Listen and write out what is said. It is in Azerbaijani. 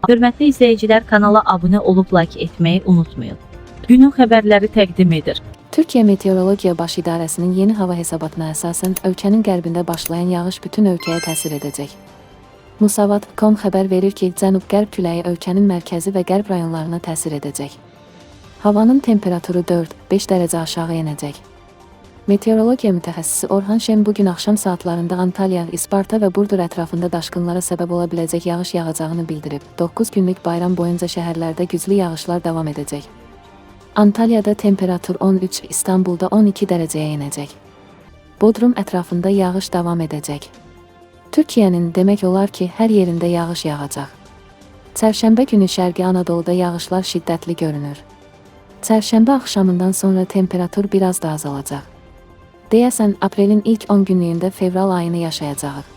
Hörmətli izləyicilər, kanala abunə olub like etməyi unutmayın. Günün xəbərləri təqdim edir. Türkiyə Meteorologiya Baş İdarəsinin yeni hava hesabatına əsasən ölkənin qərbində başlayan yağış bütün ölkəyə təsir edəcək. Musavat.com xəbər verir ki, cənub-qərb küləyi ölkənin mərkəzi və qərb rayonlarına təsir edəcək. Havanın temperaturu 4-5 dərəcə aşağı enəcək. Meteorologiya mütəxəssisi Orhan Şen bugün axşam saatlarında Antalya, İsparta və Burdur ətrafında daşqınlara səbəb ola biləcək yağış yağacağını bildirib. 9 günlük bayram boyunca şəhərlərdə güclü yağışlar davam edəcək. Antalya'da temperatur 13, İstanbul'da 12 dereceye inecek. Bodrum ətrafında yağış davam edecek. Türkiye'nin demək olar ki, hər yerində yağış yağacaq. Çərşənbə günü Şərqi Anadolu'da yağışlar şiddətli görünür. Çərşənbə axşamından sonra temperatur biraz da azalacaq. Deyəsən, aprelin ilk 10 günlüyündə fevral ayını yaşayacağıq.